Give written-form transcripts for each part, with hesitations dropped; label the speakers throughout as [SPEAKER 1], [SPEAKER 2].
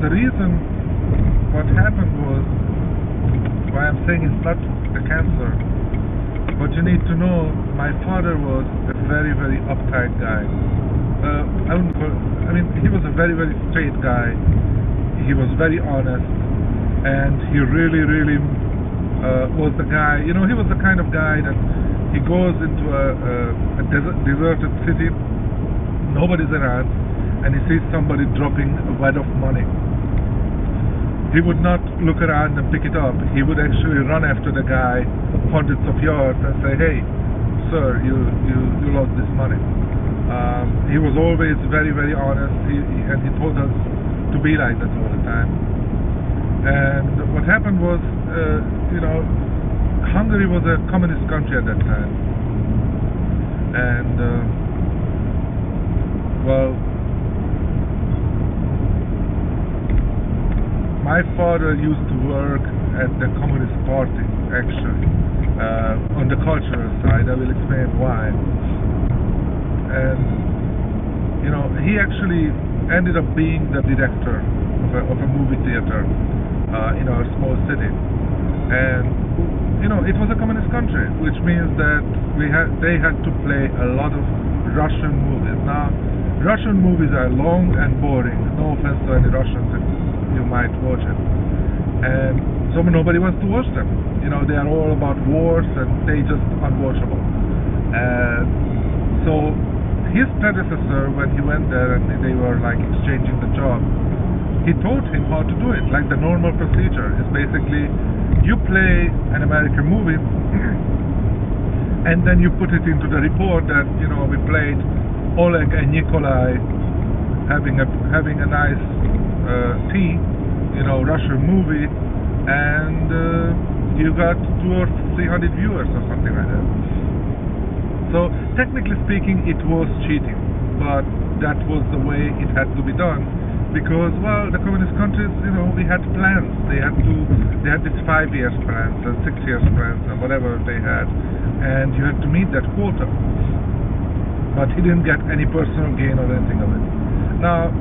[SPEAKER 1] The reason what happened was, why I'm saying it's not the cancer, but you need to know my father was a very, very uptight guy. He was a very, very straight guy. He was very honest, and he really, really was the guy. He was the kind of guy that he goes into a deserted city, nobody's around, and he sees somebody dropping a wad of money. He would not look around and pick it up. He would actually run after the guy hundreds of yards and say, "Hey, sir, you lost this money." He was always very, very honest, and he told us to be like that all the time. And what happened was, Hungary was a communist country at that time. And, my father used to work at the Communist Party, actually, on the cultural side. I will explain why. And, he actually ended up being the director of a movie theater in our small city. And, it was a communist country, which means that they had to play a lot of Russian movies. Now, Russian movies are long and boring. No offense to any Russians if you might watch it. And so nobody wants to watch them. They are all about wars and they just unwatchable. So his predecessor, when he went there and they were like exchanging the job, he taught him how to do it. Like the normal procedure is basically you play an American movie and then you put it into the report that we played Oleg and Nikolai having a nice tea, Russian movie, and you got 200 or 300 viewers or something like that. So technically speaking, it was cheating, but that was the way it had to be done, because the communist countries, we had plans. They had these 5 years plans and 6 years plans and whatever they had, and you had to meet that quota. But he didn't get any personal gain or anything of it. Now,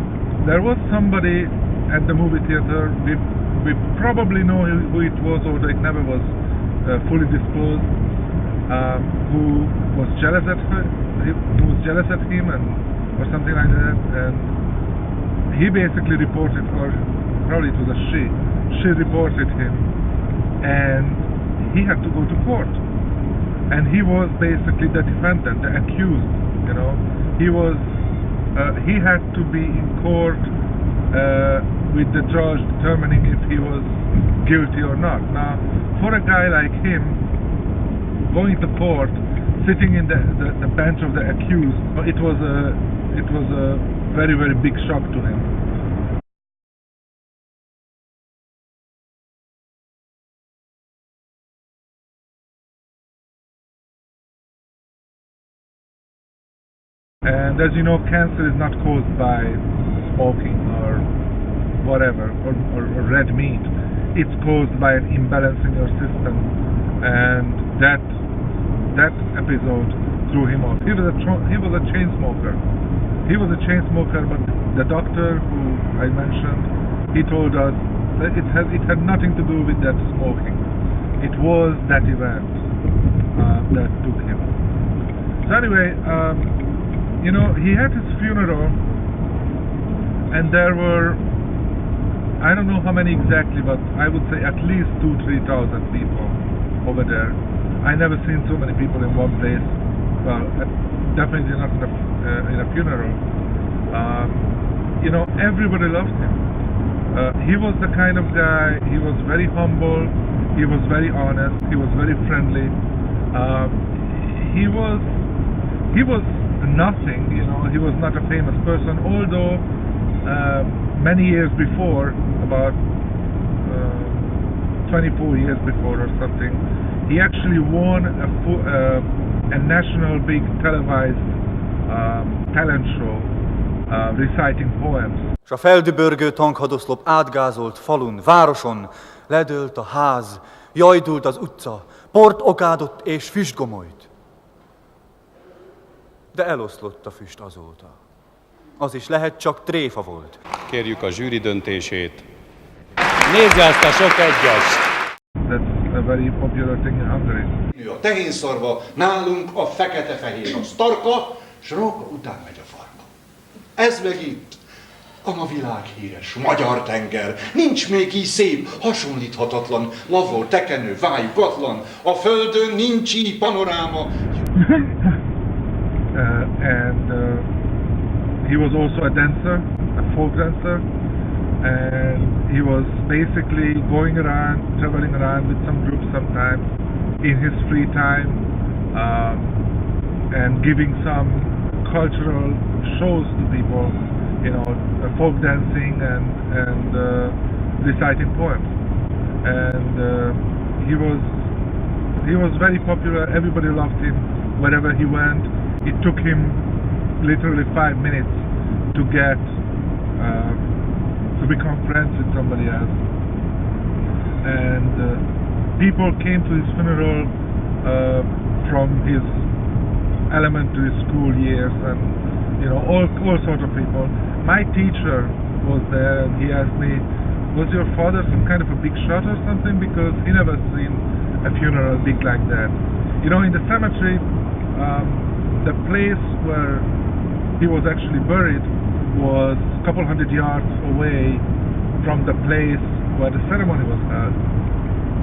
[SPEAKER 1] there was somebody at the movie theater, we probably know who it was, although it never was fully disclosed, who was jealous at him or something like that, and he basically reported, or probably it was a she reported him, and he had to go to court. And he was basically the defendant, the accused. He had to be in court with the judge determining if he was guilty or not. Now, for a guy like him, going to court, sitting in the bench of the accused, it was a very, very big shock to him. And as you know, cancer is not caused by smoking or whatever, or red meat. It's caused by an imbalance in your system, and that episode threw him off. He was a chain smoker. But the doctor who I mentioned, he told us that it had nothing to do with that smoking. It was that event that took him. So anyway, he had his funeral, and there were, I don't know how many exactly, but I would say at least 2,000-3,000 people over there. I never seen so many people in one place. Well, definitely not in a funeral. Everybody loved him. He was the kind of guy. He was very humble. He was very honest. He was very friendly. He was nothing. He was not a famous person. Although many years before, about 24 years before or something, he actually won a national big televised talent show reciting poems.
[SPEAKER 2] S a feldübörgő tankhadoszlop átgázolt falun, városon, ledőlt a ház, jajdult az utca, port okádott és füstgomolyt. De eloszlott a füst azóta. Az is lehet, csak tréfa volt.
[SPEAKER 3] Kérjük a zsűri döntését. Nézze azt a sok egyest!
[SPEAKER 1] That's a very popular thing in Hungary.
[SPEAKER 4] A tehénszarva, nálunk a fekete-fehér az tarka, s róka után megy a farka. Ez meg itt a ma világhíres magyar tenger. Nincs még így szép, hasonlíthatatlan, lavó, tekenő, vájú, katlan. A földön nincs így panoráma.
[SPEAKER 1] He was also a dancer, a folk dancer, and he was basically going around, traveling around with some groups sometimes in his free time, and giving some cultural shows to people, you know, folk dancing and reciting poems. And he was very popular. Everybody loved him wherever he went. It took him literally 5 minutes to get to become friends with somebody else. And people came to his funeral from his elementary school years, and you know, all sorts of people. My teacher was there, and he asked me, "Was your father some kind of a big shot or something?" Because he never seen a funeral big like that. You know, in the cemetery, the place where he was actually buried was a couple hundred yards away from the place where the ceremony was held.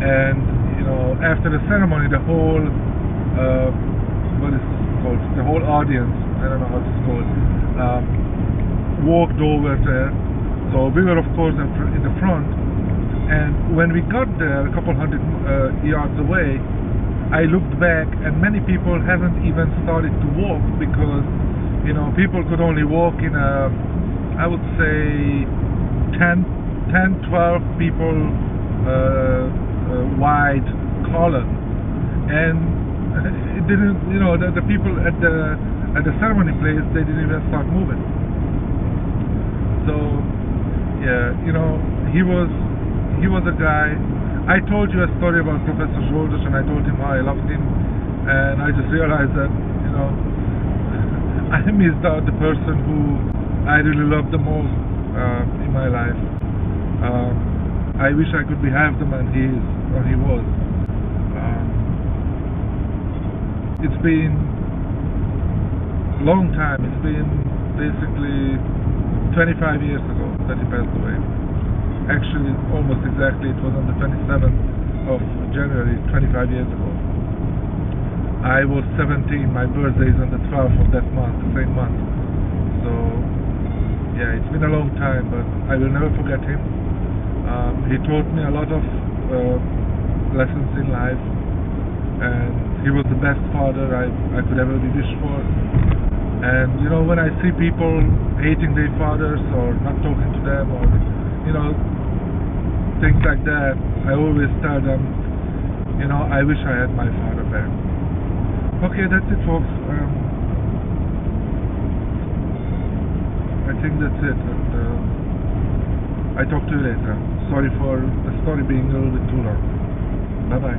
[SPEAKER 1] And you know, after the ceremony, the whole what is it called? The whole audience, I don't know how it's called, walked over there. So we were, of course, in the front. And when we got there, a couple hundred yards away, I looked back, and many people haven't even started to walk because, you know, people could only walk in a, I would say, 10, 12 people wide column. And it didn't, you know, the people at the ceremony place, they didn't even start moving. So, yeah, you know, he was a guy. I told you a story about Professor Zsoldos, and I told him how I loved him, and I just realized that, you know, I missed out the person who I really loved the most in my life. I wish I could be half the man he is or he was. It's been a long time. It's been basically 25 years ago that he passed away. Actually, almost exactly, it was on the 27th of January, 25 years ago. I was 17, my birthday is on the 12th of that month, the same month. So, yeah, it's been a long time, but I will never forget him. He taught me a lot of lessons in life, and he was the best father I could ever be wished for. And, you know, when I see people hating their fathers or not talking to them or, you know, things like that, I always tell them, you know, I wish I had my father back. Okay, that's it, folks. I think that's it. And, I talk to you later. Sorry for the story being a little bit too long. Bye-bye.